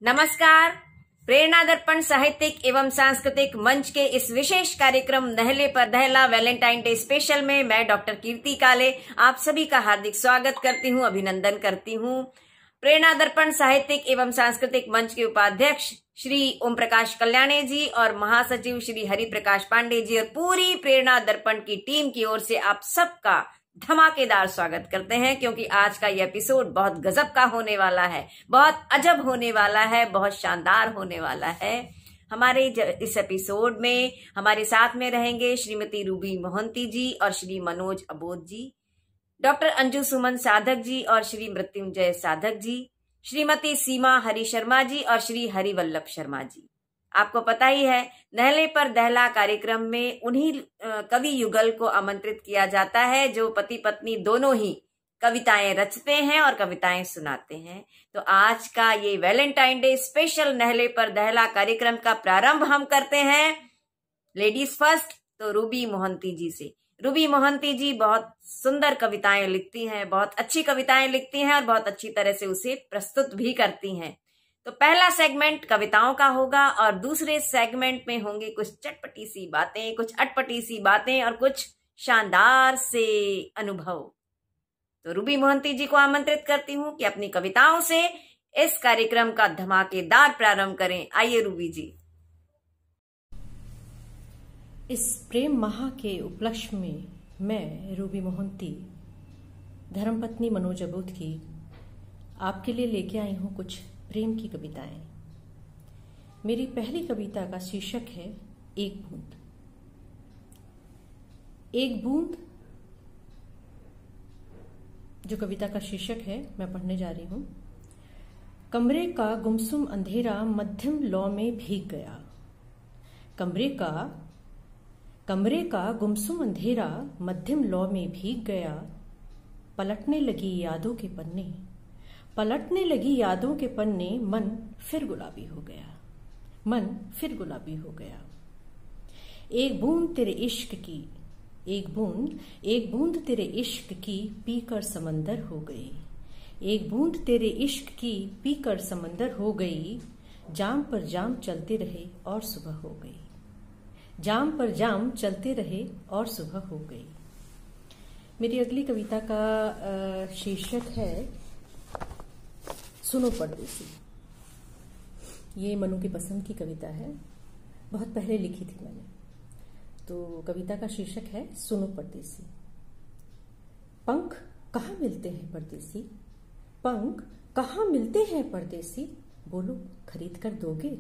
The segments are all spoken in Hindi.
नमस्कार। प्रेरणा दर्पण साहित्यिक एवं सांस्कृतिक मंच के इस विशेष कार्यक्रम नहले पर दहला वैलेंटाइन डे स्पेशल में मैं डॉक्टर कीर्ति काले आप सभी का हार्दिक स्वागत करती हूं, अभिनंदन करती हूं। प्रेरणा दर्पण साहित्यिक एवं सांस्कृतिक मंच के उपाध्यक्ष श्री ओम प्रकाश कल्याणे जी और महासचिव श्री हरि प्रकाश पांडे जी और पूरी प्रेरणा दर्पण की टीम की ओर से आप सबका धमाकेदार स्वागत करते हैं, क्योंकि आज का ये एपिसोड बहुत गजब का होने वाला है, बहुत अजब होने वाला है, बहुत शानदार होने वाला है। हमारे इस एपिसोड में हमारे साथ में रहेंगे श्रीमती रूबी मोहंती जी और श्री मनोज अबोध जी, डॉक्टर अंजू सुमन साधक जी और श्री मृत्युंजय साधक जी, श्रीमती सीमा हरि शर्मा जी और श्री हरिवल्लभ शर्मा जी। आपको पता ही है, नहले पर दहला कार्यक्रम में उन्हीं कवि युगल को आमंत्रित किया जाता है जो पति पत्नी दोनों ही कविताएं रचते हैं और कविताएं सुनाते हैं। तो आज का ये वैलेंटाइन डे स्पेशल नहले पर दहला कार्यक्रम का प्रारंभ हम करते हैं लेडीज फर्स्ट, तो रूबी मोहंती जी से। रूबी मोहंती जी बहुत सुंदर कविताएं लिखती हैं, बहुत अच्छी कविताएं लिखती हैं और बहुत अच्छी तरह से उसे प्रस्तुत भी करती हैं। तो पहला सेगमेंट कविताओं का होगा और दूसरे सेगमेंट में होंगे कुछ चटपटी सी बातें, कुछ अटपटी सी बातें और कुछ शानदार से अनुभव। तो रूबी मोहंती जी को आमंत्रित करती हूं कि अपनी कविताओं से इस कार्यक्रम का धमाकेदार प्रारंभ करें। आइए रूबी जी। इस प्रेम माह के उपलक्ष्य में मैं रूबी मोहंती धर्मपत्नी मनोज अबोध की आपके लिए लेके आई हूं कुछ प्रेम की कविताएं। मेरी पहली कविता का शीर्षक है एक बूंद। एक बूंद जो कविता का शीर्षक है मैं पढ़ने जा रही हूं। कमरे का गुमसुम अंधेरा मध्यम लौ में भीग गया। कमरे का गुमसुम अंधेरा मध्यम लौ में भीग गया। पलटने लगी यादों के पन्ने, पलटने लगी यादों के पन्ने, मन फिर गुलाबी हो गया, मन फिर गुलाबी हो गया। एक बूंद तेरे इश्क की, एक बूंद तेरे इश्क की पीकर समंदर हो गई। एक बूंद तेरे इश्क की पीकर समंदर हो गई। जाम पर जाम चलते रहे और सुबह हो गई। जाम पर जाम चलते रहे और सुबह हो गई। मेरी अगली कविता का शीर्षक है सुनो परदेसी। ये मनु की पसंद की कविता है, बहुत पहले लिखी थी मैंने। तो कविता का शीर्षक है सुनो परदेसी। पंख कहाँ मिलते हैं परदेसी, पंख कहाँ मिलते हैं परदेसी, बोलो खरीद कर दोगे।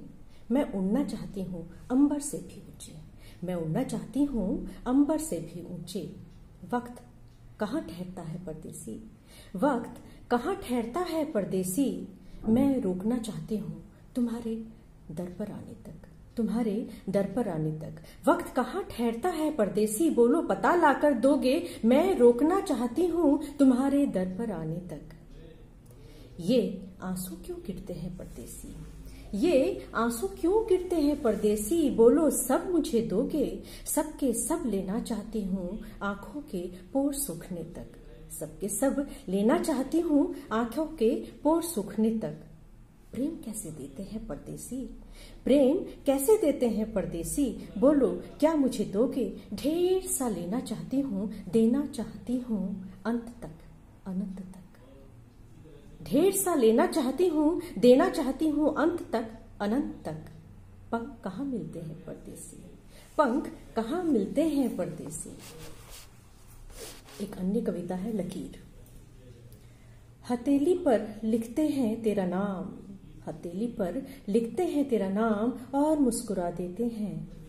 मैं उड़ना चाहती हूँ अंबर से भी ऊंचे, मैं उड़ना चाहती हूँ अंबर से भी ऊंचे। वक्त कहाँ ठहरता है परदेसी, वक्त कहाँ ठहरता है परदेसी। मैं रोकना चाहती हूँ तुम्हारे दर पर आने तक, तुम्हारे दर पर आने तक। वक्त कहाँ ठहरता है परदेसी, बोलो पता लाकर दोगे। मैं रोकना चाहती हूँ तुम्हारे दर पर आने तक। ये आंसू क्यों गिरते हैं परदेसी, ये आंसू क्यों गिरते हैं परदेसी, बोलो सब मुझे दोगे। सबके सब लेना चाहती हूँ आंखों के पोर सूखने तक, सबके सब लेना चाहती हूँ आंखों के पोर सूखने तक। प्रेम कैसे देते हैं परदेसी, प्रेम कैसे देते हैं परदेसी, बोलो क्या मुझे दोगे। ढेर सा लेना चाहती हूँ देना चाहती हूँ अंत तक, अनंत तक। ढेर सा लेना चाहती हूँ देना चाहती हूँ अंत तक, अनंत तक। पंख कहाँ मिलते हैं परदेसी, पंख कहाँ मिलते हैं परदेसी। एक अन्य कविता है लकीर। हथेली पर लिखते हैं तेरा नाम, हथेली पर लिखते हैं तेरा नाम और मुस्कुरा देते हैं।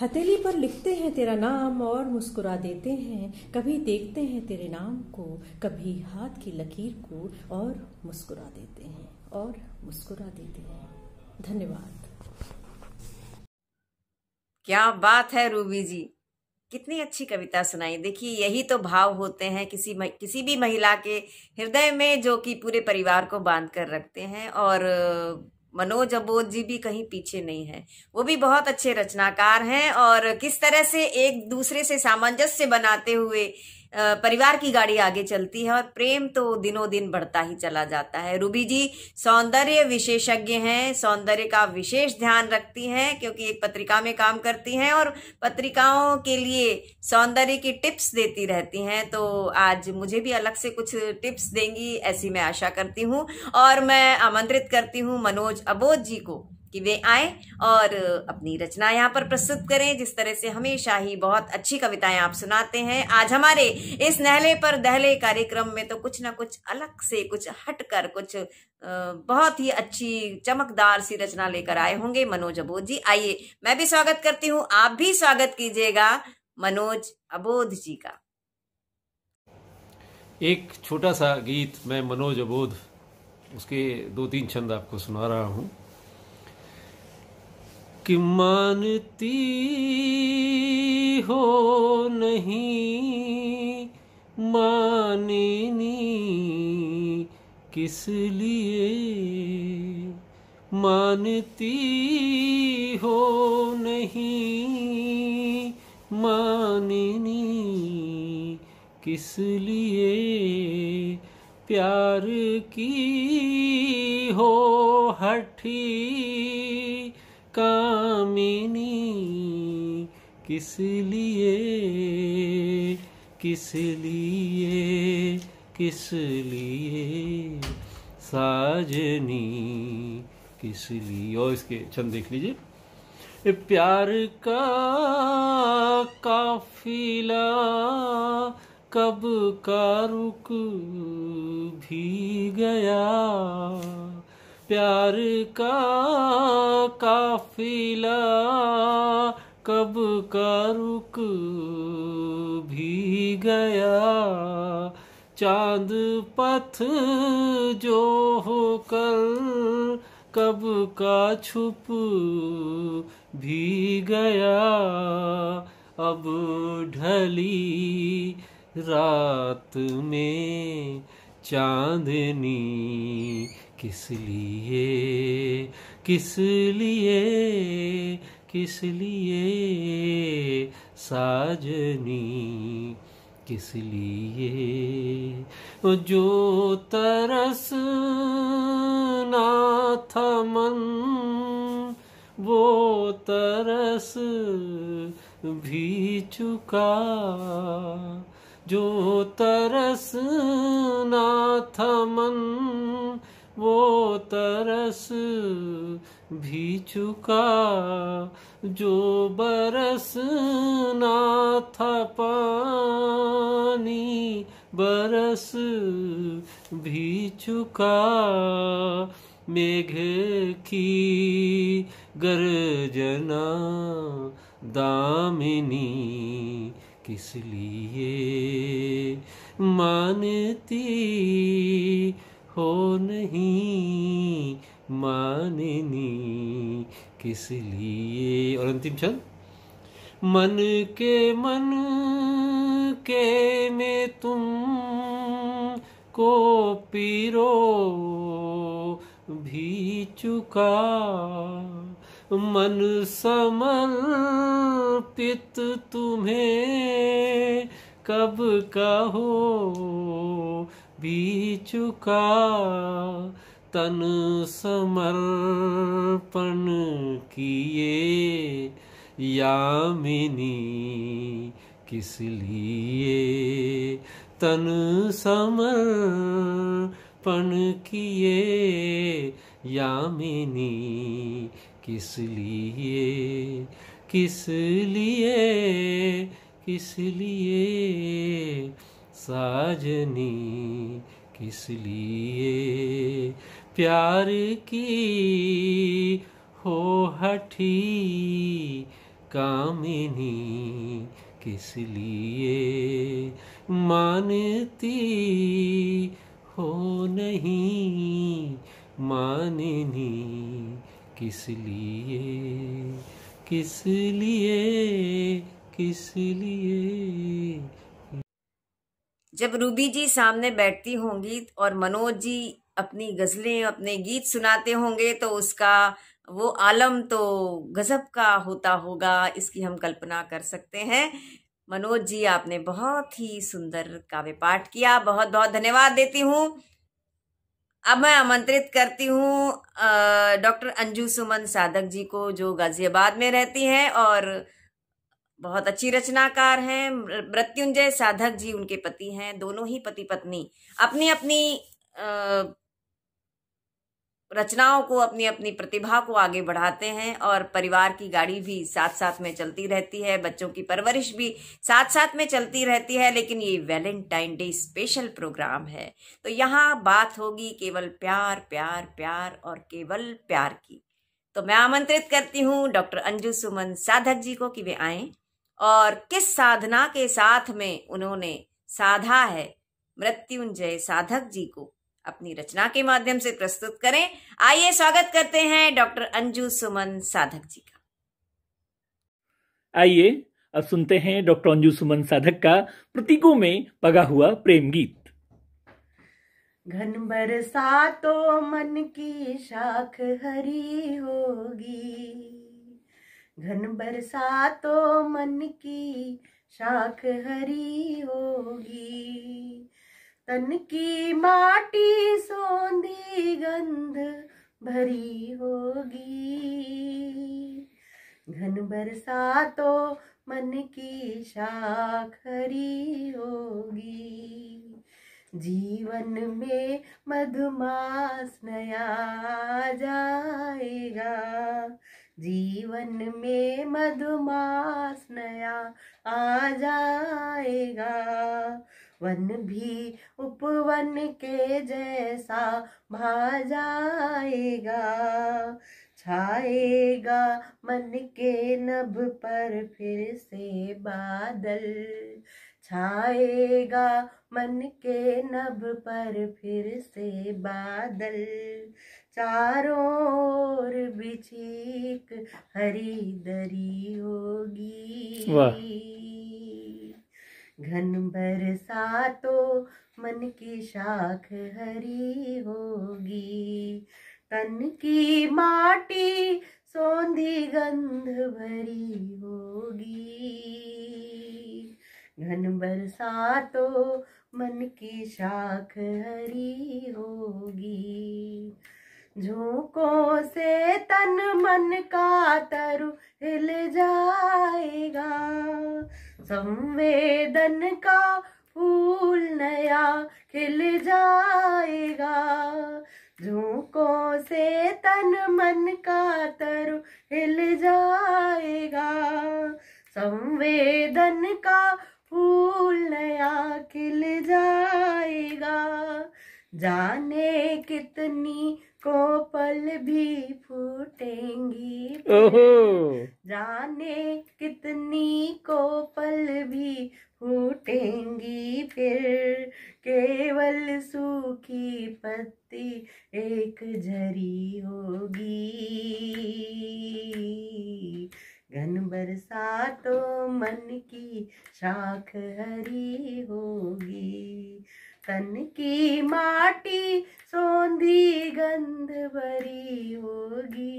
हथेली पर लिखते हैं तेरा नाम और मुस्कुरा देते हैं। कभी देखते हैं तेरे नाम को, कभी हाथ की लकीर को और मुस्कुरा देते हैं, और मुस्कुरा देते हैं। धन्यवाद। क्या बात है रूबी जी, कितनी अच्छी कविता सुनाई। देखिए यही तो भाव होते हैं किसी भी महिला के हृदय में, जो कि पूरे परिवार को बांध कर रखते हैं। और मनोज अबोध जी भी कहीं पीछे नहीं है, वो भी बहुत अच्छे रचनाकार हैं और किस तरह से एक दूसरे से सामंजस्य बनाते हुए परिवार की गाड़ी आगे चलती है और प्रेम तो दिनों दिन बढ़ता ही चला जाता है। रूबी जी सौंदर्य विशेषज्ञ हैं, सौंदर्य का विशेष ध्यान रखती हैं क्योंकि एक पत्रिका में काम करती हैं और पत्रिकाओं के लिए सौंदर्य की टिप्स देती रहती हैं। तो आज मुझे भी अलग से कुछ टिप्स देंगी ऐसी मैं आशा करती हूँ और मैं आमंत्रित करती हूँ मनोज अबोध जी को कि वे आए और अपनी रचना यहाँ पर प्रस्तुत करें। जिस तरह से हमेशा ही बहुत अच्छी कविताएं आप सुनाते हैं, आज हमारे इस नहले पर दहले कार्यक्रम में तो कुछ ना कुछ अलग से, कुछ हटकर, कुछ बहुत ही अच्छी चमकदार सी रचना लेकर आए होंगे मनोज अबोध जी। आइए मैं भी स्वागत करती हूँ, आप भी स्वागत कीजिएगा मनोज अबोध जी का। एक छोटा सा गीत मैं मनोज अबोध, उसके 2-3 छंद आपको सुना रहा हूँ। कि मानती हो नहीं माननी किस लिए, मानती हो नहीं माननी किस लिए, प्यार की हो हठी कामिनी किस लिए, किस लिए, किस लिए साजनी किस लिए। और इसके छंद देख लीजिए। प्यार का काफिला कब का रुक भी गया, प्यार का काफिला कब का रुक भी गया, चांद पथ जो होकर कब का छुप भी गया, अब ढली रात में चांदनी किस लिए, किस लिए, किस लिए साजनी किस लिए, जो तरस ना था मन वो तरस भी चुका, जो तरस ना था मन वो तरस भी चुका, जो बरस ना था पानी बरस भी चुका, मेघ की गर्जना दामिनी किस लिए, मानती हो नहीं माननी किस लिए। और अंतिम छंद। मन के में तुम को पीरो भी चुका, मन समर्पित तुम्हें कब का हो भी चुका, तन समर्पण किए यामिनी किस लिए, तन समर्पण किए यामिनी किस लिए, किस लिए, किस लिए साजनी किस लिए, प्यार की हो हठी कामिनी किस लिए, मानती हो नहीं माननी किस लिए, किस लिए, किस लिए। जब रूबी जी सामने बैठती होंगी और मनोज जी अपनी गजलें, अपने गीत सुनाते होंगे तो उसका वो आलम तो गजब का होता होगा, इसकी हम कल्पना कर सकते हैं। मनोज जी, आपने बहुत ही सुंदर काव्य पाठ किया, बहुत बहुत धन्यवाद देती हूँ। अब मैं आमंत्रित करती हूँ डॉक्टर अंजू सुमन साधक जी को, जो गाजियाबाद में रहती हैं और बहुत अच्छी रचनाकार हैं। मृत्युंजय साधक जी उनके पति हैं। दोनों ही पति पत्नी अपनी अपनी रचनाओं को, अपनी अपनी प्रतिभा को आगे बढ़ाते हैं और परिवार की गाड़ी भी साथ साथ में चलती रहती है, बच्चों की परवरिश भी साथ साथ में चलती रहती है। लेकिन ये वैलेंटाइन डे स्पेशल प्रोग्राम है, तो यहाँ बात होगी केवल प्यार प्यार प्यार और केवल प्यार की। तो मैं आमंत्रित करती हूँ डॉक्टर अंजू सुमन साधक जी को कि वे आएं और किस साधना के साथ में उन्होंने साधा है मृत्युंजय साधक जी को अपनी रचना के माध्यम से प्रस्तुत करें। आइए स्वागत करते हैं डॉक्टर अंजू सुमन साधक जी का। आइए अब सुनते हैं डॉक्टर अंजू सुमन साधक का प्रतीकों में पगा हुआ प्रेम गीत। घन बरसातों मन की शाख हरी होगी, घन बरसातों मन की शाख हरी होगी, तन की माटी सौंधी गंध भरी होगी, घन बरसातों मन की शाख हरी होगी, जीवन में मधुमास नया जाएगा, जीवन में मधुमास नया आ जाएगा, वन भी उपवन के जैसा भा जाएगा, छाएगा मन के नभ पर फिर से बादल, छाएगा मन के नभ पर फिर से बादल, चारों ओर बिछीक हरी दरी होगी, घन बरसातों मन की शाख हरी होगी, तन की माटी सौंधी गंध भरी होगी, घन बरसातों मन की शाख हरी होगी, झोंकों से तन मन का तरु हिल जाएगा, संवेदन का फूल नया खिल जाएगा, झोंकों से तन मन का तरु हिल जाएगा, संवेदन का फूल नया खिल जाएगा, जाने कितनी कोपल भी फूटेंगी, जाने कितनी कोपल भी फूटेंगी, फिर केवल सूखी पत्ती एक झरी होगी, घन बरसातों मन की शाख हरी होगी, तन की माटी सौंधी गंध भरी होगी,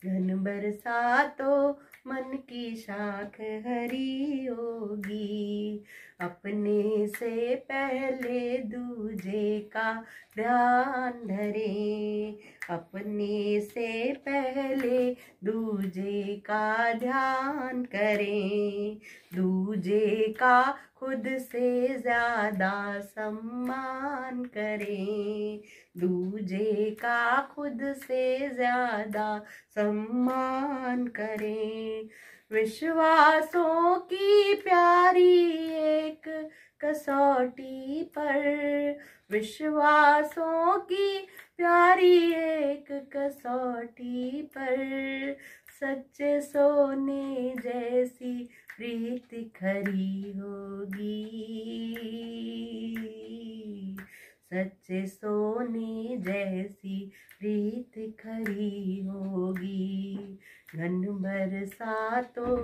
घन बरसातों मन की शाख हरी होगी, अपने से पहले दूजे का ध्यान धरे, अपने से पहले दूजे का ध्यान करें, दूजे का खुद से ज्यादा सम्मान करें, दूजे का खुद से ज्यादा सम्मान करें, विश्वासों की प्यारी एक कसौटी पर, विश्वासों की प्यारी एक कसौटी पर, सच्चे सोने जैसी प्रीति खरी होगी, सच्चे सोने जैसी प्रीति खरी होगी, घन बरसातों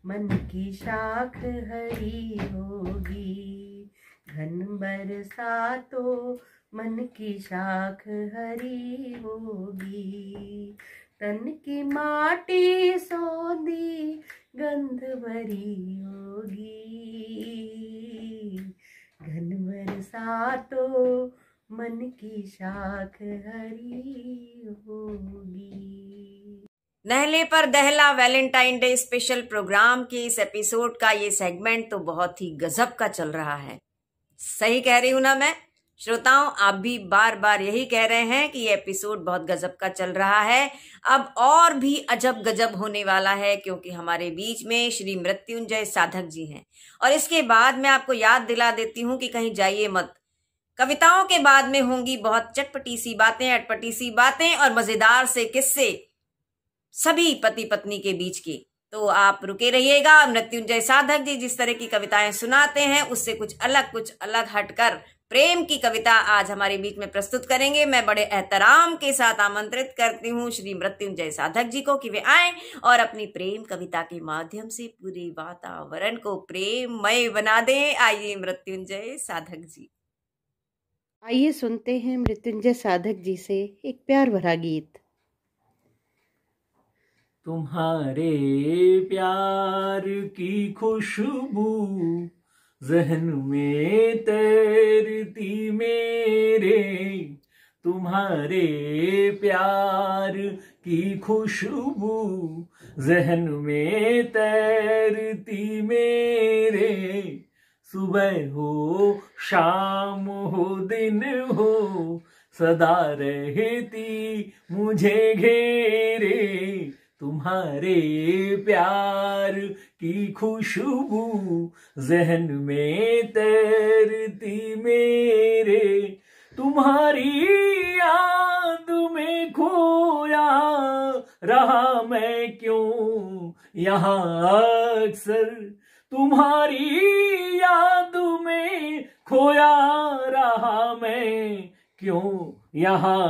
मन की शाख हरी होगी, घन बरसातों मन की शाख हरी होगी, तन की माटी सौंधी गंध भरी होगी, घन बरसा तो मन की शाख हरी होगी। नहले पर दहला वैलेंटाइन डे स्पेशल प्रोग्राम के इस एपिसोड का ये सेगमेंट तो बहुत ही गजब का चल रहा है। सही कह रही हूं ना मैं? श्रोताओं, आप भी बार बार यही कह रहे हैं कि ये एपिसोड बहुत गजब का चल रहा है। अब और भी अजब गजब होने वाला है, क्योंकि हमारे बीच में श्री मृत्युंजय साधक जी हैं। और इसके बाद मैं आपको याद दिला देती हूं कि कहीं जाइए मत। कविताओं के बाद में होंगी बहुत चटपटी सी बातें, अटपटी सी बातें और मजेदार से किस्से, सभी पति पत्नी के बीच की। तो आप रुके रहिएगा। मृत्युंजय साधक जी जिस तरह की कविताएं सुनाते हैं उससे कुछ अलग हटकर प्रेम की कविता आज हमारे बीच में प्रस्तुत करेंगे। मैं बड़े एहतराम के साथ आमंत्रित करती हूँ श्री मृत्युंजय साधक जी को कि वे आए और अपनी प्रेम कविता के माध्यम से पूरे वातावरण को प्रेममय बना दें। आइए मृत्युंजय साधक जी। आइए सुनते हैं मृत्युंजय साधक जी से एक प्यार भरा गीत। तुम्हारे प्यार की खुशबू ज़हन में तैरती मेरे, तुम्हारे प्यार की खुशबू ज़हन में तैरती मेरे, सुबह हो शाम हो दिन हो सदा रहती मुझे घेरे, तुम्हारे प्यार की खुशबू ज़हन में तैरती मेरे, तुम्हारी याद में खोया रहा मैं क्यों यहाँ अक्सर, तुम्हारी याद में खोया रहा मैं क्यों यहाँ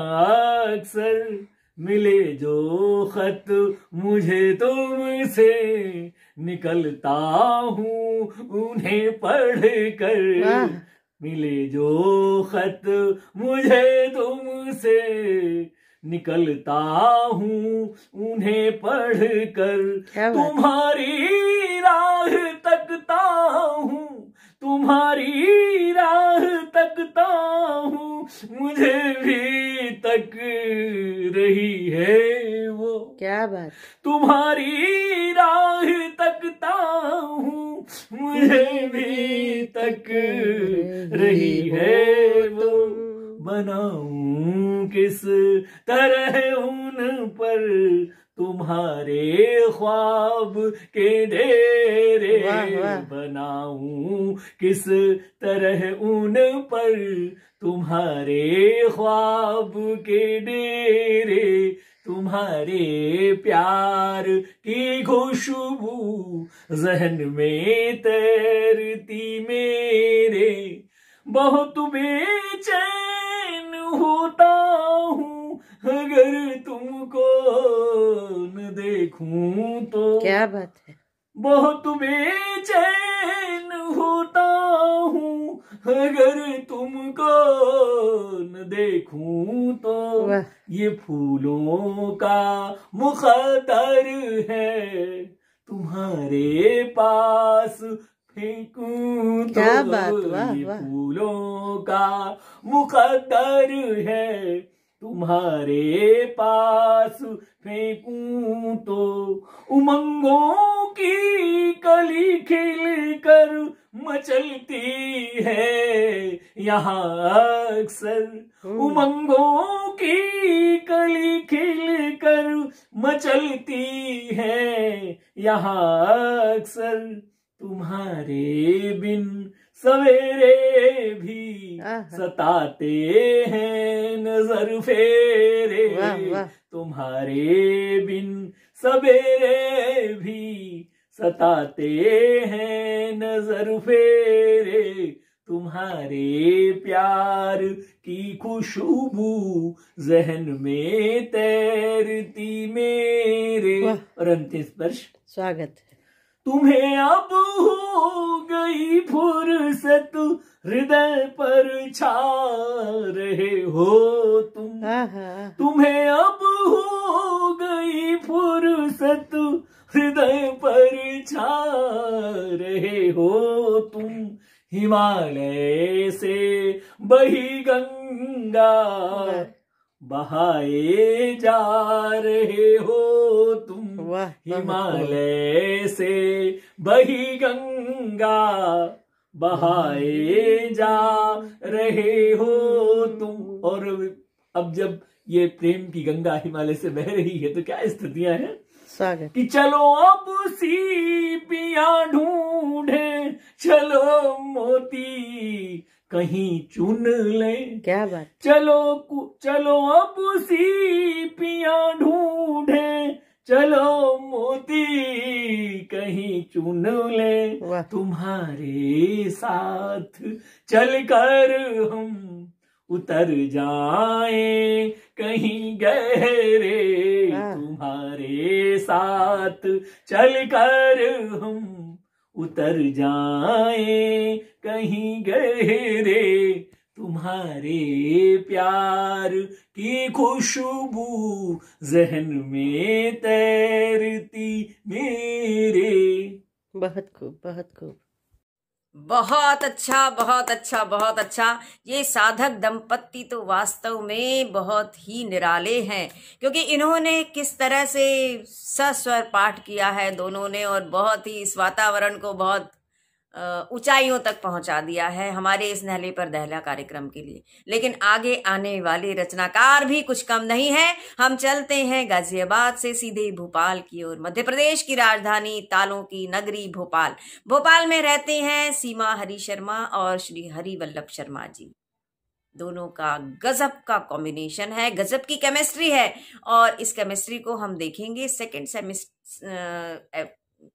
अक्सर, मिले जो खत मुझे तुमसे निकलता हूँ उन्हें पढ़ कर, मिले जो खत मुझे तुमसे निकलता हूँ उन्हें पढ़ कर, तुम्हारी राह तकता हूँ, तुम्हारी राह तकता हूँ, मुझे भी तक रही है वो। क्या बात। तुम्हारी राह तकता हूँ, मुझे भी तक रही है वो, बनाऊं किस तरह उन पर तुम्हारे ख्वाब के डेरे, बनाऊं किस तरह उन पर तुम्हारे ख्वाब के डेरे, तुम्हारे प्यार की खुशबू ज़हन में तैरती मेरे, बहुत बेचैन होता हूँ अगर तुमको न देखूं तो। क्या बात है। बहुत बेचैन होता हूँ अगर तुमको न देखूं तो, ये फूलों का मुक़द्दर है तुम्हारे पास फेंकूं तो, क्या बात। वाह ये वाह। फूलों का मुक़द्दर है तुम्हारे पास फेंकूं तो, उमंगों की कली खिल कर मचलती है यहाँ अक्सर, उमंगों की कली खिल कर मचलती है यहाँ अक्सर, तुम्हारे बिन सवेरे भी सताते हैं नजर फेरे, तुम्हारे बिन सवेरे भी सताते हैं नजर फेरे, तुम्हारे प्यार की खुशबू ज़हन में तैरती मेरे। और अंतिम स्पर्श। स्वागत है। तुम्हें अब हो गई फुर्सत हृदय पर छा रहे हो तुम, तुम्हें अब हो गई फुर्सत हृदय पर छा रहे हो तुम, हिमालय से बही गंगा बहाए जा रहे हो तुम, हिमालय से बही गंगा बहाए जा रहे हो तुम। और अब जब ये प्रेम की गंगा हिमालय से बह रही है तो क्या स्थितियां हैं कि चलो अब सीपियां ढूंढे, चलो मोती कहीं चुन ले। क्या बात। चलो अब सीपियां ढूंढे, चलो मोती कहीं चुन ले। तुम्हारे साथ चलकर हम उतर जाएं कहीं गहरे, तुम्हारे साथ चलकर हम उतर जाएं कहीं गहरे, तुम्हारे प्यार की खुशबू जहन में तैरती मेरे। बहुत खूब, बहुत खूब। बहुत अच्छा, बहुत अच्छा, बहुत अच्छा। ये साधक दंपत्ति तो वास्तव में बहुत ही निराले हैं, क्योंकि इन्होंने किस तरह से सस्वर पाठ किया है दोनों ने, और बहुत ही इस वातावरण को बहुत ऊंचाइयों तक पहुंचा दिया है हमारे इस नहले पर दहला कार्यक्रम के लिए। लेकिन आगे आने वाले रचनाकार भी कुछ कम नहीं है। हम चलते हैं गाजियाबाद से सीधे भोपाल की ओर। मध्य प्रदेश की राजधानी तालों की नगरी भोपाल। भोपाल में रहते हैं सीमा हरी शर्मा और श्री हरि वल्लभ शर्मा जी। दोनों का गजब का कॉम्बिनेशन है, गजब की केमिस्ट्री है, और इस केमिस्ट्री को हम देखेंगे सेकंड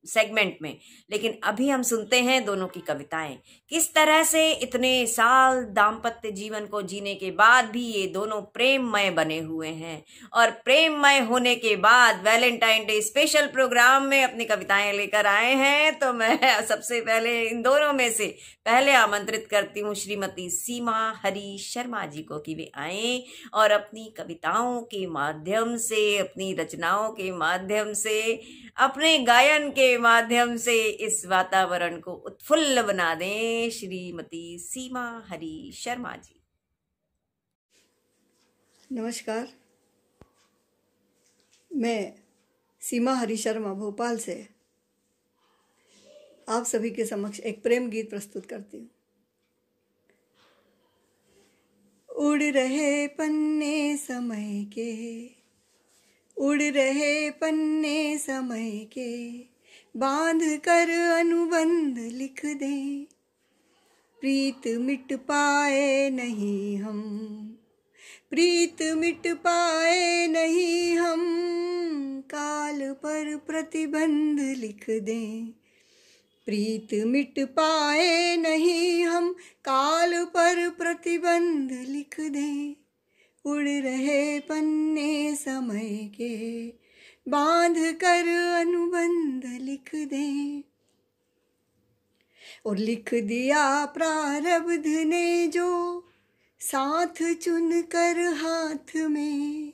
सेगमेंट में। लेकिन अभी हम सुनते हैं दोनों की कविताएं, किस तरह से इतने साल दाम्पत्य जीवन को जीने के बाद भी ये दोनों प्रेममय बने हुए हैं, और प्रेममय होने के बाद वैलेंटाइन डे स्पेशल प्रोग्राम में अपनी कविताएं लेकर आए हैं। तो मैं सबसे पहले इन दोनों में से पहले आमंत्रित करती हूँ श्रीमती सीमा हरी शर्मा जी को कि वे आए और अपनी कविताओं के माध्यम से, अपनी रचनाओं के माध्यम से, अपने गायन के माध्यम से इस वातावरण को उत्फुल्ल बना दें। श्रीमती सीमा हरी शर्मा जी। नमस्कार, मैं सीमा हरी शर्मा भोपाल से आप सभी के समक्ष एक प्रेम गीत प्रस्तुत करती हूँ। उड़ रहे पन्ने समय के, उड़ रहे पन्ने समय के, बांध कर अनुबंध लिख दें, प्रीत मिट पाए नहीं हम, प्रीत मिट पाए नहीं हम, काल पर प्रतिबंध लिख दें, प्रीत मिट पाए नहीं हम, काल पर प्रतिबंध लिख दें, उड़ रहे पन्ने समय के, बांध कर अनुबंध लिख दें। और लिख दिया प्रारब्ध ने जो साथ चुन कर हाथ में,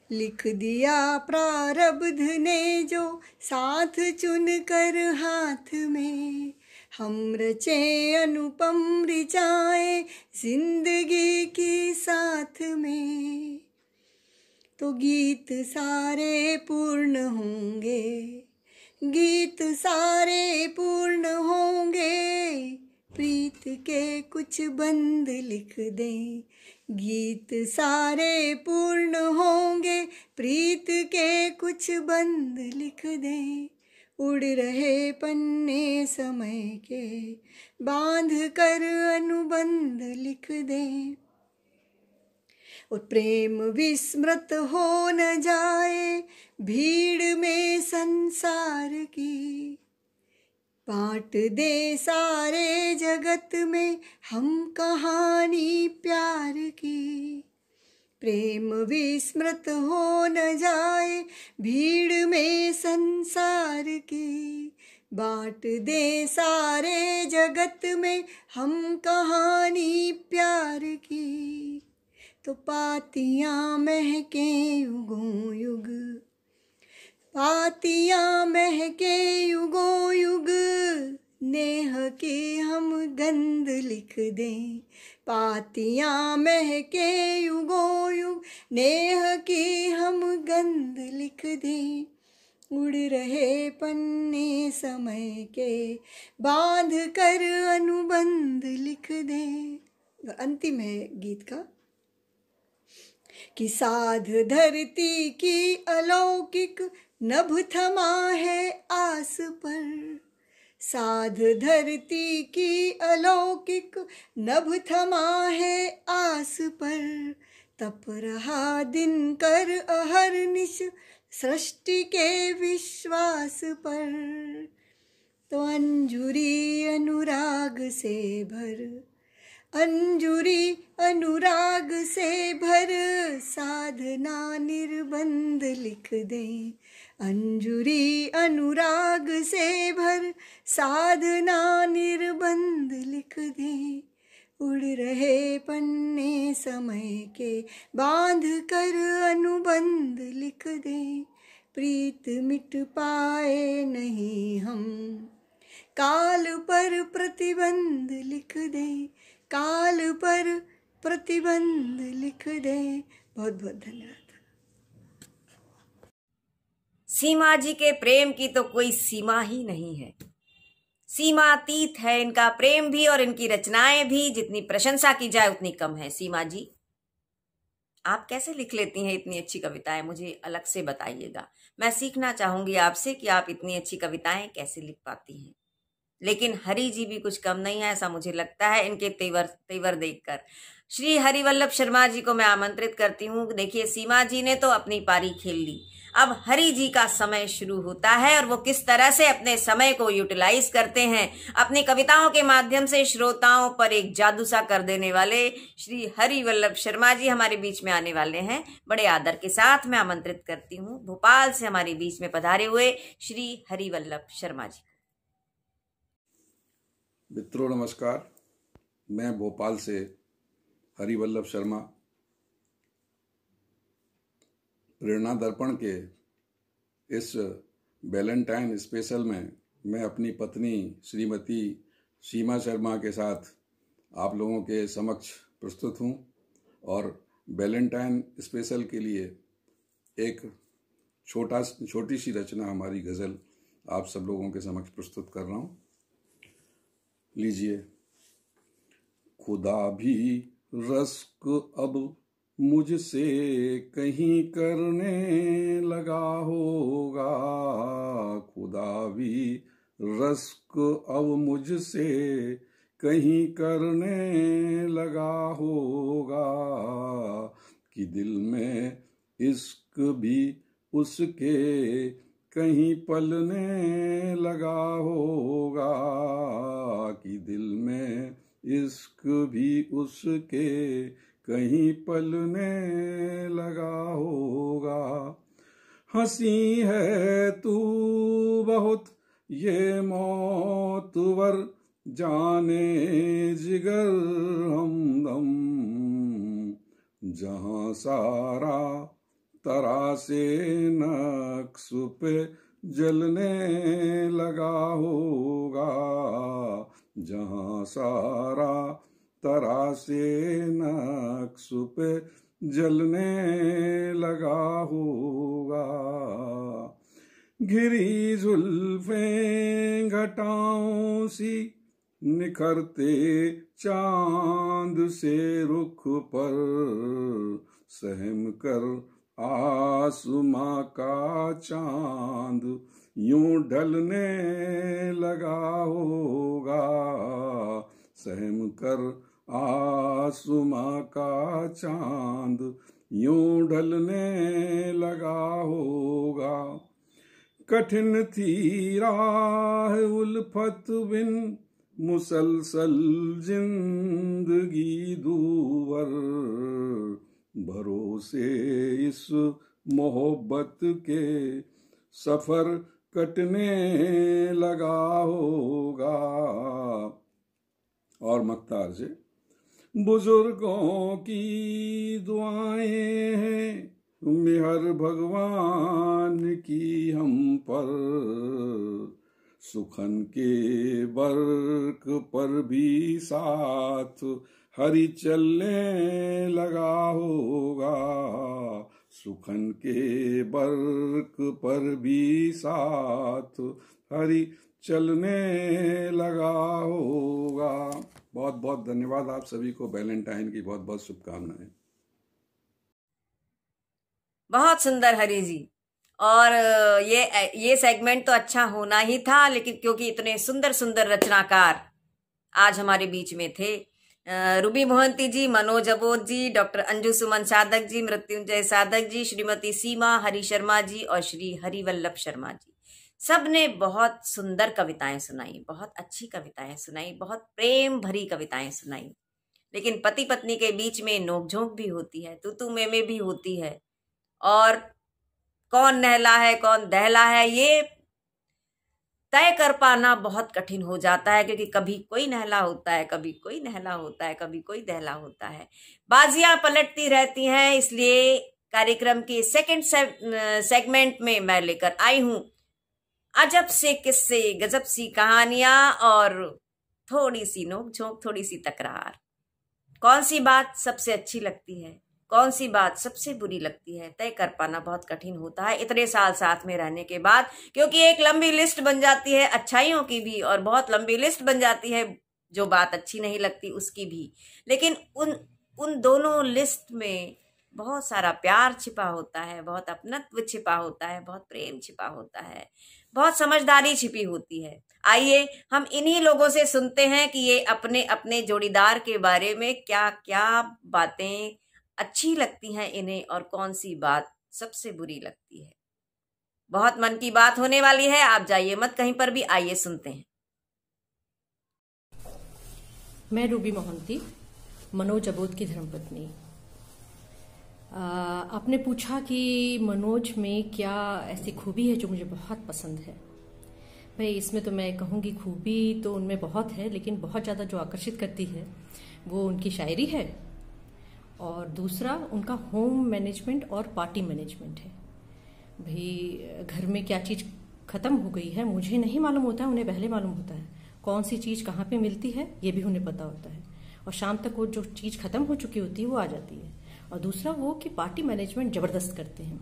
लिख दिया प्रारब्ध ने जो साथ चुन कर हाथ में, हम रचे अनुपम ऋचाएं जिंदगी की साथ में, तो गीत सारे पूर्ण होंगे, गीत सारे पूर्ण होंगे, प्रीत के कुछ बंद लिख दें, गीत सारे पूर्ण होंगे, प्रीत के कुछ बंद लिख दें, उड़ रहे पन्ने समय के, बांध कर अनुबंध लिख दें। और प्रेम विस्मृत हो न जाए भीड़ में संसार की, बांट दे सारे जगत में हम कहानी प्यार की। प्रेम विस्मृत हो न जाए भीड़ में संसार की, बांट दे सारे जगत में हम कहानी प्यार की, तो पातियां महके युगों युग, पातियां महके युगो युग, नेह की हम गंध लिख दें। पातियां महके युगो युग, नेह की हम गंध लिख दें। उड़ रहे पन्ने समय के, बांध कर अनुबंध लिख दें। अंतिम है गीत का कि साध धरती की अलौकिक, नभ थमा है आस पर। साध धरती की अलौकिक, नभ थमा है आस पर। तप रहा दिन कर अहरनिश, सृष्टि के विश्वास पर। तो अंजुरी अनुराग से भर, अंजुरी अनुराग से भर, साधना निर्बंध लिख दें। अंजुरी अनुराग से भर, साधना निर्बंध लिख दें। उड़ रहे पन्ने समय के, बांध कर अनुबंध लिख दें। प्रीत मिट पाए नहीं हम, काल पर प्रतिबंध लिख दें। काल पर प्रतिबंध लिख दें। बहुत बहुत धन्यवाद। सीमा जी के प्रेम की तो कोई सीमा ही नहीं है, सीमातीत है इनका प्रेम भी और इनकी रचनाएं भी। जितनी प्रशंसा की जाए उतनी कम है। सीमा जी, आप कैसे लिख लेती हैं इतनी अच्छी कविताएं? मुझे अलग से बताइएगा। मैं सीखना चाहूंगी आपसे कि आप इतनी अच्छी कविताएं कैसे लिख पाती हैं। लेकिन हरि जी भी कुछ कम नहीं है, ऐसा मुझे लगता है इनके तेवर देखकर। श्री हरिवल्लभ शर्मा जी को मैं आमंत्रित करती हूँ। देखिए, सीमा जी ने तो अपनी पारी खेल ली, अब हरि जी का समय शुरू होता है और वो किस तरह से अपने समय को यूटिलाइज करते हैं। अपनी कविताओं के माध्यम से श्रोताओं पर एक जादू सा कर देने वाले श्री हरिवल्लभ शर्मा जी हमारे बीच में आने वाले हैं। बड़े आदर के साथ मैं आमंत्रित करती हूँ भोपाल से हमारे बीच में पधारे हुए श्री हरिवल्लभ शर्मा जी। मित्रों नमस्कार, मैं भोपाल से हरिवल्लभ शर्मा प्रेरणा दर्पण के इस वैलेंटाइन स्पेशल में मैं अपनी पत्नी श्रीमती सीमा शर्मा के साथ आप लोगों के समक्ष प्रस्तुत हूँ और वैलेंटाइन स्पेशल के लिए एक छोटी सी रचना, हमारी गज़ल आप सब लोगों के समक्ष प्रस्तुत कर रहा हूँ। लीजिए। खुदा भी रस्क अब मुझसे कहीं करने लगा होगा, खुदा भी रस्क अब मुझसे कहीं करने लगा होगा, कि दिल में इश्क भी उसके कहीं पलने लगा होगा, कि दिल में इश्क भी उसके कहीं पलने लगा होगा। हंसी है तू बहुत ये मौतवर, जाने जिगर हमदम, जहां सारा तरासे नक्श पे जलने लगा होगा, जहां सारा तरासे नक्श पे जलने लगा होगा। घिरी जुल्फें घटाओं सी निखरते चांद से रुख पर, सहम कर आसमां का चांद यूं ढलने लगा होगा, सहम कर आसमां का चांद यूं ढलने लगा होगा। कठिन थी राह उल्फत बिन मुसलसल जिंदगी दूवर, भरोसे इस मोहब्बत के सफर कटने लगा होगा। और मख्तार से बुजुर्गों की दुआएं हैं मेहर भगवान की हम पर, सुखन के बर्क पर भी साथ हरि चलने लगा होगा, सुखन के बर्क पर भी साथ हरि चलने लगा होगा। बहुत बहुत धन्यवाद आप सभी को, वैलेंटाइन की बहुत बहुत शुभकामनाएं। बहुत सुंदर हरि जी। और ये सेगमेंट तो अच्छा होना ही था, लेकिन क्योंकि इतने सुंदर सुंदर रचनाकार आज हमारे बीच में थे, रूबी मोहंती जी, मनोज अबोध जी, डॉक्टर अंजू सुमन साधक जी, मृत्युंजय साधक जी, श्रीमती सीमा हरि शर्मा जी और श्री हरिवल्लभ शर्मा जी, सब ने बहुत सुंदर कविताएं सुनाई, बहुत अच्छी कविताएं सुनाई, बहुत प्रेम भरी कविताएं सुनाई। लेकिन पति पत्नी के बीच में नोकझोंक भी होती है, तू मैं भी होती है, और कौन नहला है कौन दहला है ये तय कर पाना बहुत कठिन हो जाता है, क्योंकि कभी कोई नहला होता है, कभी कोई नहला होता है, कभी कोई दहला होता है, बाजियां पलटती रहती हैं। इसलिए कार्यक्रम के सेकंड सेगमेंट में मैं लेकर आई हूं अजब से किस्से, गजब सी कहानियां और थोड़ी सी नोक-झोंक, थोड़ी सी तकरार। कौन सी बात सबसे अच्छी लगती है, कौन सी बात सबसे बुरी लगती है, तय कर पाना बहुत कठिन होता है इतने साल साथ में रहने के बाद, क्योंकि एक लंबी लिस्ट बन जाती है अच्छाइयों की भी, और बहुत लंबी लिस्ट बन जाती है जो बात अच्छी नहीं लगती उसकी भी। लेकिन उन दोनों लिस्ट में बहुत सारा प्यार छिपा होता है, बहुत अपनत्व छिपा होता है, बहुत प्रेम छिपा होता है, बहुत समझदारी छिपी होती है। आइए हम इन्हीं लोगों से सुनते हैं कि ये अपने अपने जोड़ीदार के बारे में क्या क्या बातें अच्छी लगती हैं इन्हें और कौन सी बात सबसे बुरी लगती है। बहुत मन की बात होने वाली है, आप जाइए मत कहीं पर भी, आइए सुनते हैं। मैं रूबी मोहंती, मनोज अबोध की धर्मपत्नी। आपने पूछा कि मनोज में क्या ऐसी खूबी है जो मुझे बहुत पसंद है। भाई इसमें तो मैं कहूँगी खूबी तो उनमें बहुत है, लेकिन बहुत ज़्यादा जो आकर्षित करती है वो उनकी शायरी है, और दूसरा उनका होम मैनेजमेंट और पार्टी मैनेजमेंट है। भाई घर में क्या चीज़ ख़त्म हो गई है मुझे नहीं मालूम होता है, उन्हें पहले मालूम होता है। कौन सी चीज़ कहाँ पे मिलती है ये भी उन्हें पता होता है, और शाम तक वो जो चीज़ ख़त्म हो चुकी होती है वो आ जाती है। और दूसरा वो कि पार्टी मैनेजमेंट ज़बरदस्त करते हैं।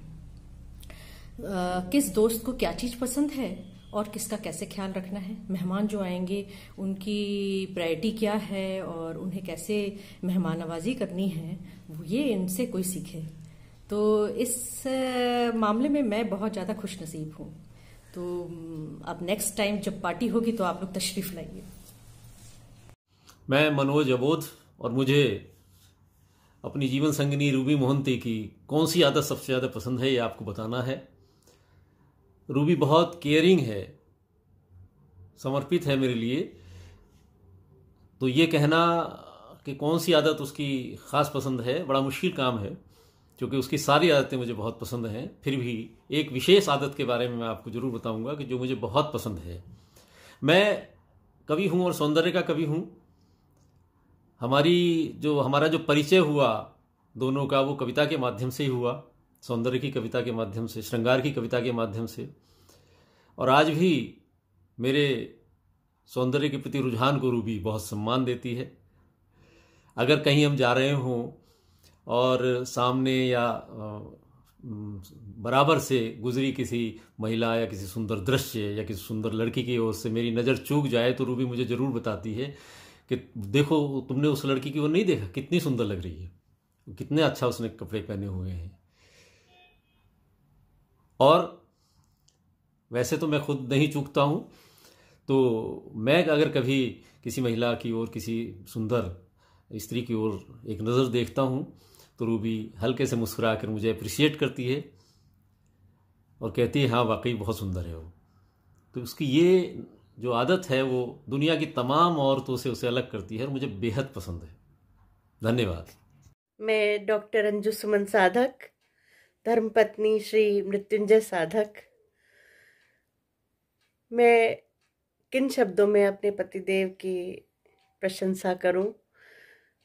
किस दोस्त को क्या चीज़ पसंद है और किसका कैसे ख्याल रखना है, मेहमान जो आएंगे उनकी प्रायोरिटी क्या है और उन्हें कैसे मेहमान नवाजी करनी है, ये इनसे कोई सीखे। तो इस मामले में मैं बहुत ज़्यादा खुश नसीब हूँ। तो अब नेक्स्ट टाइम जब पार्टी होगी तो आप लोग तशरीफ़ लाइए। मैं मनोज अबोध, और मुझे अपनी जीवन संगिनी रूबी मोहंती की कौन सी आदत सबसे ज़्यादा पसंद है ये आपको बताना है। रूबी बहुत केयरिंग है, समर्पित है मेरे लिए। तो ये कहना कि कौन सी आदत उसकी ख़ास पसंद है बड़ा मुश्किल काम है, क्योंकि उसकी सारी आदतें मुझे बहुत पसंद हैं। फिर भी एक विशेष आदत के बारे में मैं आपको ज़रूर बताऊंगा कि जो मुझे बहुत पसंद है। मैं कवि हूँ और सौंदर्य का कवि हूँ। हमारा जो परिचय हुआ दोनों का वो कविता के माध्यम से ही हुआ, सौंदर्य की कविता के माध्यम से, श्रृंगार की कविता के माध्यम से। और आज भी मेरे सौंदर्य के प्रति रुझान को रूबी बहुत सम्मान देती है। अगर कहीं हम जा रहे हों और सामने या बराबर से गुजरी किसी महिला या किसी सुंदर दृश्य या किसी सुंदर लड़की की ओर से मेरी नज़र चूक जाए तो रूबी मुझे ज़रूर बताती है कि देखो तुमने उस लड़की की ओर नहीं देखा, कितनी सुंदर लग रही है, कितने अच्छा उसने कपड़े पहने हुए हैं। और वैसे तो मैं खुद नहीं चूकता हूँ, तो मैं अगर कभी किसी महिला की ओर, किसी सुंदर स्त्री की ओर एक नज़र देखता हूँ तो रूबी हल्के से मुस्कुरा कर मुझे अप्रिशिएट करती है और कहती है हाँ वाकई बहुत सुंदर है वो। तो उसकी ये जो आदत है वो दुनिया की तमाम औरतों से उसे अलग करती है और मुझे बेहद पसंद है। धन्यवाद। मैं डॉक्टर अंजू सुमन साधक, धर्मपत्नी श्री मृत्युंजय साधक। मैं किन शब्दों में अपने पतिदेव की प्रशंसा करूं,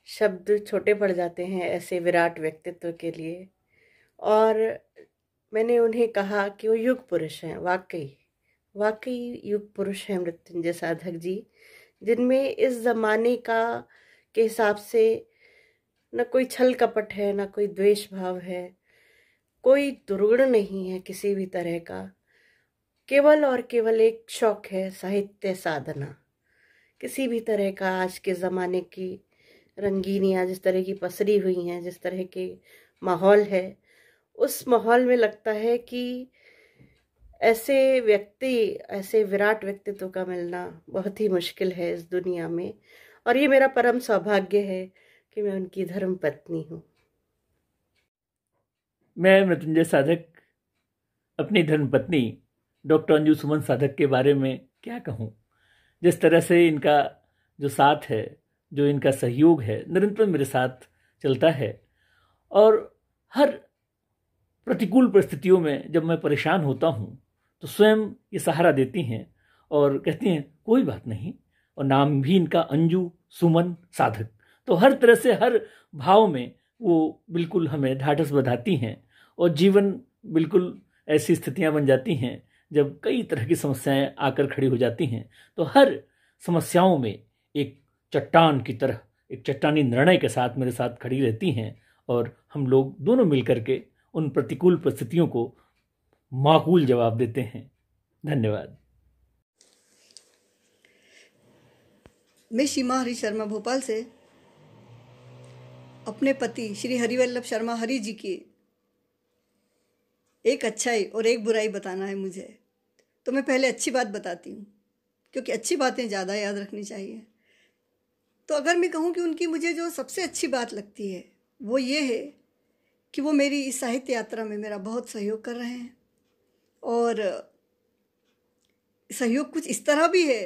शब्द छोटे पड़ जाते हैं ऐसे विराट व्यक्तित्व के लिए। और मैंने उन्हें कहा कि वो युग पुरुष हैं। वाकई युग पुरुष हैं मृत्युंजय साधक जी, जिनमें इस जमाने के हिसाब से न कोई छल कपट है, न कोई द्वेष भाव है, कोई दुर्गुण नहीं है किसी भी तरह का। केवल और केवल एक शौक है, साहित्य साधना। किसी भी तरह का आज के ज़माने की रंगीनियाँ जिस तरह की पसरी हुई हैं, जिस तरह के माहौल है, उस माहौल में लगता है कि ऐसे विराट व्यक्तित्व का मिलना बहुत ही मुश्किल है इस दुनिया में। और ये मेरा परम सौभाग्य है कि मैं उनकी धर्म पत्नी हूँ। मैं मृत्युंजय साधक अपनी धर्म पत्नी डॉक्टर अंजू सुमन साधक के बारे में क्या कहूँ। जिस तरह से इनका जो साथ है, जो इनका सहयोग है, निरंतर मेरे साथ चलता है, और हर प्रतिकूल परिस्थितियों में जब मैं परेशान होता हूँ तो स्वयं ये सहारा देती हैं और कहती हैं कोई बात नहीं, और नाम भी इनका अंजू सुमन साधक। तो हर तरह से, हर भाव में वो बिल्कुल हमें ढाढ़स बंधाती हैं, और जीवन बिल्कुल ऐसी स्थितियां बन जाती हैं जब कई तरह की समस्याएं आकर खड़ी हो जाती हैं, तो हर समस्याओं में एक चट्टान की तरह, एक चट्टानी निर्णय के साथ मेरे साथ खड़ी रहती हैं, और हम लोग दोनों मिलकर के उन प्रतिकूल परिस्थितियों को माकूल जवाब देते हैं। धन्यवाद। मैं सीमा हरी शर्मा भोपाल से अपने पति श्री हरिवल्लभ शर्मा हरि जी की एक अच्छाई और एक बुराई बताना है मुझे। तो मैं पहले अच्छी बात बताती हूँ, क्योंकि अच्छी बातें ज़्यादा याद रखनी चाहिए। तो अगर मैं कहूँ कि उनकी मुझे जो सबसे अच्छी बात लगती है वो ये है कि वो मेरी इस साहित्य यात्रा में मेरा बहुत सहयोग कर रहे हैं। और सहयोग कुछ इस तरह भी है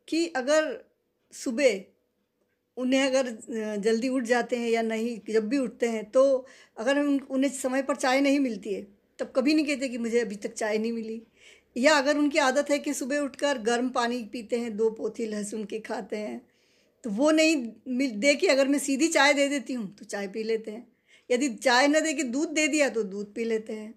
कि अगर सुबह उन्हें अगर जल्दी उठ जाते हैं या नहीं, जब भी उठते हैं तो अगर उन्हें समय पर चाय नहीं मिलती है तब कभी नहीं कहते कि मुझे अभी तक चाय नहीं मिली। या अगर उनकी आदत है कि सुबह उठकर गर्म पानी पीते हैं, 2 पोथी लहसुन के खाते हैं, तो वो नहीं दे के अगर मैं सीधी चाय दे देती हूँ तो चाय पी लेते हैं। यदि चाय न दे के दूध दे दिया तो दूध पी लेते हैं।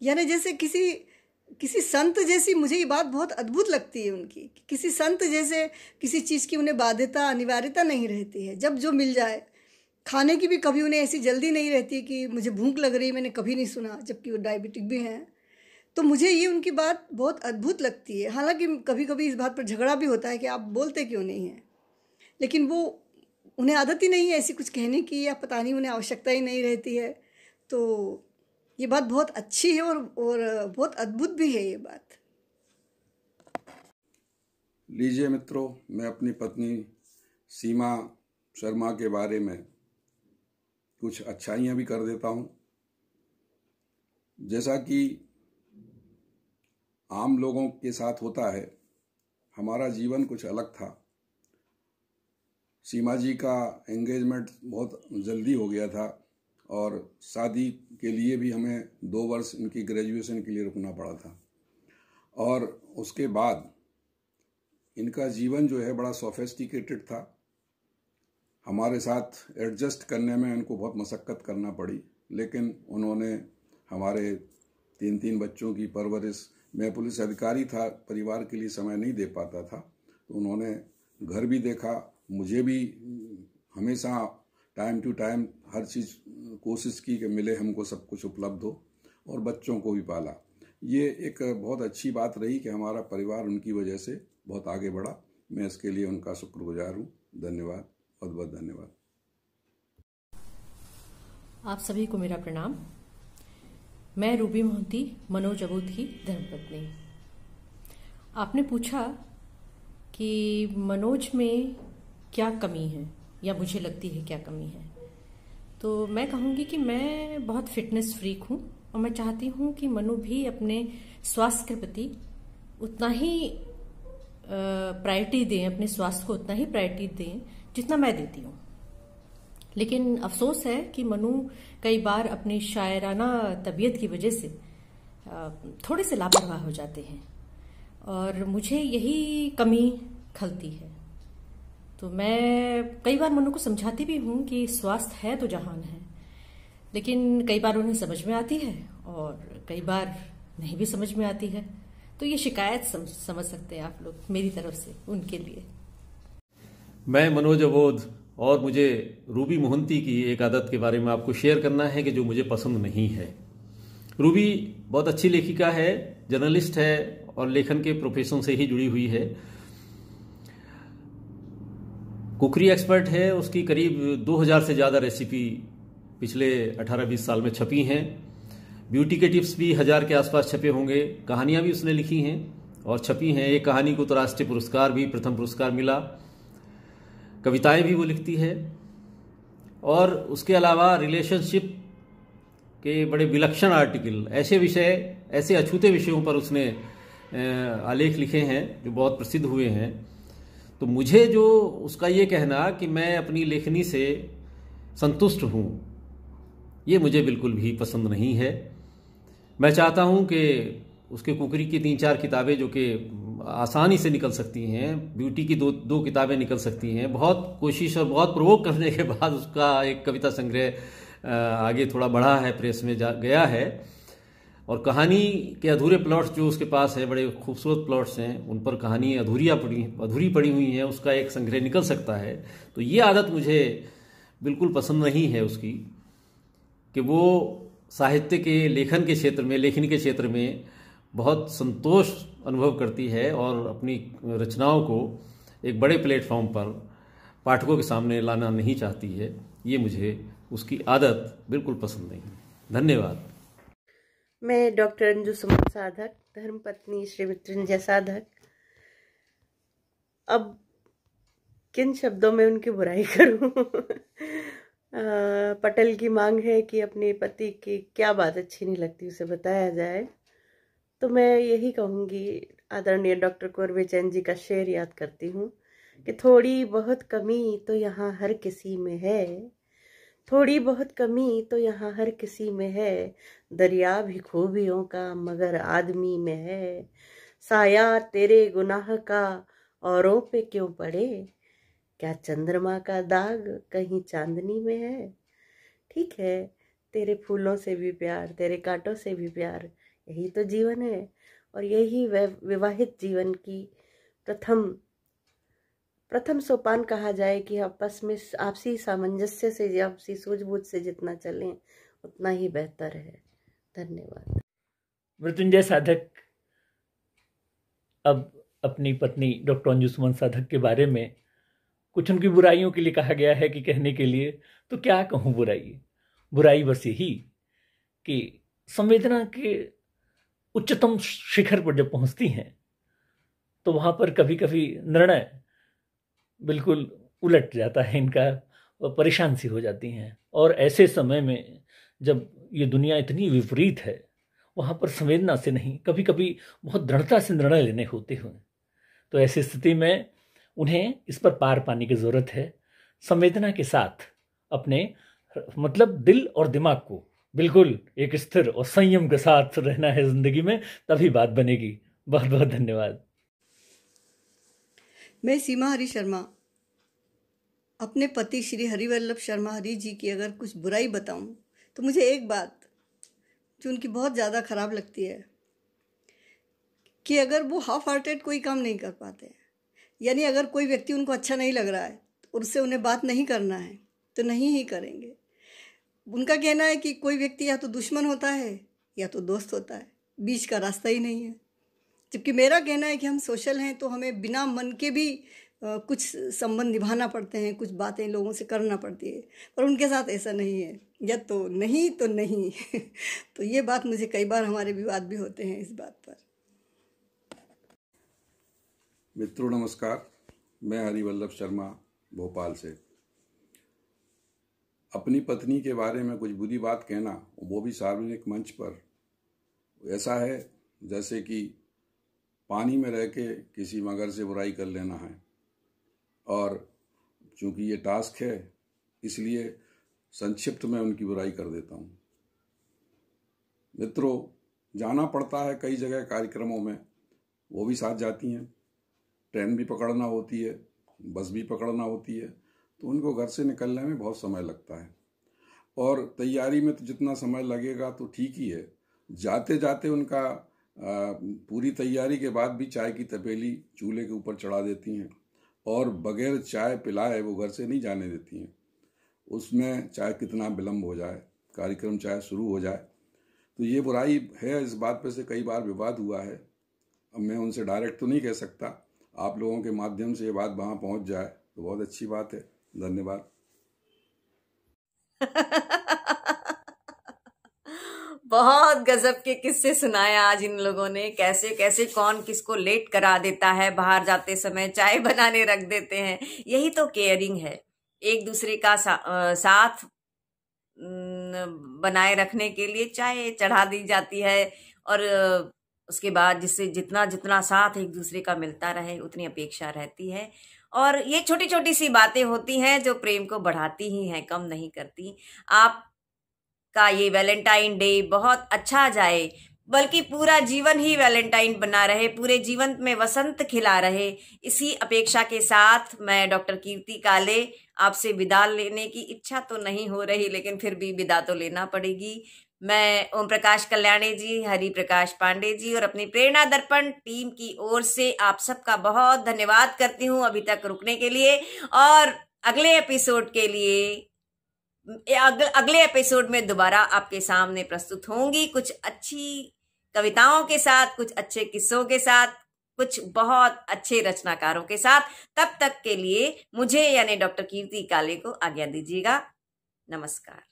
यानी जैसे किसी संत जैसी, मुझे ये बात बहुत अद्भुत लगती है उनकी, किसी संत जैसे किसी चीज़ की उन्हें बाध्यता, अनिवार्यता नहीं रहती है। जब जो मिल जाए, खाने की भी कभी उन्हें ऐसी जल्दी नहीं रहती कि मुझे भूख लग रही, मैंने कभी नहीं सुना, जबकि वो डायबिटिक भी हैं। तो मुझे ये उनकी बात बहुत अद्भुत लगती है। हालांकि कभी कभी इस बात पर झगड़ा भी होता है कि आप बोलते क्यों नहीं हैं, लेकिन वो उन्हें आदत ही नहीं है ऐसी कुछ कहने की, या पता नहीं उन्हें आवश्यकता ही नहीं रहती है। तो ये बात बहुत अच्छी है और बहुत अद्भुत भी है ये बात। लीजिए मित्रों, मैं अपनी पत्नी सीमा शर्मा के बारे में कुछ अच्छाइयाँ भी कर देता हूँ। जैसा कि आम लोगों के साथ होता है, हमारा जीवन कुछ अलग था। सीमा जी का एंगेजमेंट बहुत जल्दी हो गया था, और शादी के लिए भी हमें 2 वर्ष इनकी ग्रेजुएशन के लिए रुकना पड़ा था। और उसके बाद इनका जीवन जो है बड़ा सोफिस्टिकेटेड था। हमारे साथ एडजस्ट करने में इनको बहुत मशक्क़त करना पड़ी, लेकिन उन्होंने हमारे 3 बच्चों की परवरिश, मैं पुलिस अधिकारी था, परिवार के लिए समय नहीं दे पाता था, तो उन्होंने घर भी देखा, मुझे भी हमेशा टाइम टू टाइम हर चीज़ कोशिश की कि मिले हमको सब कुछ उपलब्ध हो, और बच्चों को भी पाला। ये एक बहुत अच्छी बात रही कि हमारा परिवार उनकी वजह से बहुत आगे बढ़ा। मैं इसके लिए उनका शुक्रगुजार हूँ। धन्यवाद, बहुत बहुत धन्यवाद। आप सभी को मेरा प्रणाम। मैं रूबी मोहंती, मनोज अबोध की धर्मपत्नी। आपने पूछा कि मनोज में क्या कमी है, या मुझे लगती है क्या कमी है। तो मैं कहूँगी कि मैं बहुत फिटनेस फ्रीक हूँ, और मैं चाहती हूँ कि मनु भी अपने स्वास्थ्य के प्रति उतना ही प्रायोरिटी दें, अपने स्वास्थ्य को उतना ही प्रायोरिटी दें जितना मैं देती हूँ। लेकिन अफसोस है कि मनु कई बार अपनी शायराना तबीयत की वजह से थोड़े से लापरवाह हो जाते हैं, और मुझे यही कमी खलती है। तो मैं कई बार मनु को समझाती भी हूँ कि स्वास्थ्य है तो जहान है। लेकिन कई बार उन्हें समझ में आती है और कई बार नहीं भी समझ में आती है। तो ये शिकायत समझ सकते हैं आप लोग मेरी तरफ से उनके लिए। मैं मनोज अबोध, और मुझे रूबी मोहंती की एक आदत के बारे में आपको शेयर करना है कि जो मुझे पसंद नहीं है। रूबी बहुत अच्छी लेखिका है, जर्नलिस्ट है और लेखन के प्रोफेशन से ही जुड़ी हुई है। कुकरी एक्सपर्ट है, उसकी करीब 2000 से ज़्यादा रेसिपी पिछले 18-20 साल में छपी हैं। ब्यूटी के टिप्स भी 1000 के आसपास छपे होंगे। कहानियाँ भी उसने लिखी हैं और छपी हैं। एक कहानी को तो राष्ट्रीय पुरस्कार भी, प्रथम पुरस्कार मिला। कविताएं भी वो लिखती है और उसके अलावा रिलेशनशिप के बड़े विलक्षण आर्टिकल, ऐसे विषय, ऐसे अछूते विषयों पर उसने आलेख लिखे हैं जो बहुत प्रसिद्ध हुए हैं। तो मुझे जो उसका ये कहना कि मैं अपनी लेखनी से संतुष्ट हूँ, ये मुझे बिल्कुल भी पसंद नहीं है। मैं चाहता हूँ कि उसके कुकरी की 3-4 किताबें जो कि आसानी से निकल सकती हैं, ब्यूटी की दो किताबें निकल सकती हैं, बहुत कोशिश और बहुत प्रोवोक करने के बाद उसका एक कविता संग्रह आगे थोड़ा बढ़ा है, प्रेस में गया है। और कहानी के अधूरे प्लॉट्स जो उसके पास है, बड़े खूबसूरत प्लॉट्स हैं, उन पर कहानी अधूरी पड़ी हुई हैं, उसका एक संग्रह निकल सकता है। तो ये आदत मुझे बिल्कुल पसंद नहीं है उसकी, कि वो साहित्य के लेखन के क्षेत्र में, लेखनी के क्षेत्र में बहुत संतोष अनुभव करती है और अपनी रचनाओं को एक बड़े प्लेटफॉर्म पर पाठकों के सामने लाना नहीं चाहती है। ये मुझे उसकी आदत बिल्कुल पसंद नहीं है। धन्यवाद। मैं डॉक्टर अंजू सुमन साधक, धर्मपत्नी श्री मृत्युंजय साधक। अब किन शब्दों में उनकी बुराई करूं? पटेल की मांग है कि अपने पति की क्या बात अच्छी नहीं लगती उसे बताया जाए। तो मैं यही कहूँगी, आदरणीय डॉक्टर कुंवर बेचैन जी का शेर याद करती हूँ कि थोड़ी बहुत कमी तो यहाँ हर किसी में है, थोड़ी बहुत कमी तो यहाँ हर किसी में है, दरिया भी खूबियों का मगर आदमी में है, साया तेरे गुनाह का औरों पे क्यों पड़े, क्या चंद्रमा का दाग कहीं चांदनी में है। ठीक है, तेरे फूलों से भी प्यार, तेरे कांटों से भी प्यार, यही तो जीवन है। और यही विवाहित जीवन की प्रथम सोपान कहा जाए कि आपस में आपसी सामंजस्य से, आपसी सूझबूझ से जितना चलें उतना ही बेहतर है। धन्यवाद। मृत्युंजय साधक अब अपनी पत्नी डॉक्टर अंजू सुमन साधक के बारे में कुछ उनकी बुराइयों के लिए कहा गया है कि कहने के लिए, तो क्या कहूँ बुराई बस यही कि संवेदना के उच्चतम शिखर पर जब पहुंचती हैं तो वहां पर कभी कभी निर्णय बिल्कुल उलट जाता है इनका, परेशान सी हो जाती हैं। और ऐसे समय में जब ये दुनिया इतनी विपरीत है, वहाँ पर संवेदना से नहीं, कभी कभी बहुत दृढ़ता से निर्णय लेने होते हैं। तो ऐसी स्थिति में उन्हें इस पर पार पाने की ज़रूरत है। संवेदना के साथ अपने दिल और दिमाग को बिल्कुल एक स्थिर और संयम के साथ रहना है ज़िंदगी में, तभी बात बनेगी। बहुत बहुत धन्यवाद। मैं सीमा हरी शर्मा अपने पति श्री हरिवल्लभ शर्मा हरी जी की अगर कुछ बुराई बताऊं तो मुझे एक बात जो उनकी बहुत ज़्यादा ख़राब लगती है कि अगर वो हाफ हार्टेड कोई काम नहीं कर पाते, यानी अगर कोई व्यक्ति उनको अच्छा नहीं लग रहा है और उससे उन्हें बात नहीं करना है तो नहीं ही करेंगे। उनका कहना है कि कोई व्यक्ति या तो दुश्मन होता है या तो दोस्त होता है, बीच का रास्ता ही नहीं है। जबकि मेरा कहना है कि हम सोशल हैं तो हमें बिना मन के भी कुछ संबंध निभाना पड़ते हैं, कुछ बातें लोगों से करना पड़ती है, पर उनके साथ ऐसा नहीं है, या तो नहीं तो नहीं। तो ये बात मुझे कई बार हमारे विवाद भी होते हैं इस बात पर। मित्रों नमस्कार, मैं हरिवल्लभ शर्मा भोपाल से। अपनी पत्नी के बारे में कुछ बुरी बात कहना, वो भी सार्वजनिक मंच पर, ऐसा है जैसे कि पानी में रह के किसी मगर से बुराई कर लेना है। और चूंकि ये टास्क है इसलिए संक्षिप्त में उनकी बुराई कर देता हूँ। मित्रों, जाना पड़ता है कई जगह कार्यक्रमों में, वो भी साथ जाती हैं। ट्रेन भी पकड़ना होती है, बस भी पकड़ना होती है, तो उनको घर से निकलने में बहुत समय लगता है। और तैयारी में तो जितना समय लगेगा तो ठीक ही है। जाते जाते उनका पूरी तैयारी के बाद भी चाय की तपेली चूल्हे के ऊपर चढ़ा देती हैं और बगैर चाय पिलाए वो घर से नहीं जाने देती हैं। उसमें चाहे कितना विलम्ब हो जाए, कार्यक्रम चाहे शुरू हो जाए, तो ये बुराई है। इस बात पे से कई बार विवाद हुआ है। अब मैं उनसे डायरेक्ट तो नहीं कह सकता, आप लोगों के माध्यम से ये बात वहां पहुंच जाए तो बहुत अच्छी बात है। धन्यवाद। बहुत गजब के किस्से सुनाए आज इन लोगों ने, कैसे कैसे कौन किसको लेट करा देता है, बाहर जाते समय चाय बनाने रख देते हैं। यही तो केयरिंग है, एक दूसरे का साथ बनाए रखने के लिए चाय चढ़ा दी जाती है और उसके बाद जिससे जितना जितना साथ एक दूसरे का मिलता रहे उतनी अपेक्षा रहती है। और ये छोटी छोटी सी बातें होती हैं जो प्रेम को बढ़ाती ही हैं, कम नहीं करती। आपका ये वैलेंटाइन डे बहुत अच्छा जाए, बल्कि पूरा जीवन ही वैलेंटाइन बना रहे, पूरे जीवन में वसंत खिला रहे, इसी अपेक्षा के साथ मैं डॉक्टर कीर्ति काले आपसे विदा लेने की इच्छा तो नहीं हो रही, लेकिन फिर भी विदा तो लेना पड़ेगी। मैं ओम प्रकाश कल्याणी जी, हरि प्रकाश पांडे जी और अपनी प्रेरणा दर्पण टीम की ओर से आप सबका बहुत धन्यवाद करती हूँ अभी तक रुकने के लिए। और अगले एपिसोड के लिए, अगले एपिसोड में दोबारा आपके सामने प्रस्तुत होंगी, कुछ अच्छी कविताओं के साथ, कुछ अच्छे किस्सों के साथ, कुछ बहुत अच्छे रचनाकारों के साथ। तब तक के लिए मुझे यानी डॉक्टर कीर्ति काले को आज्ञा दीजिएगा। नमस्कार।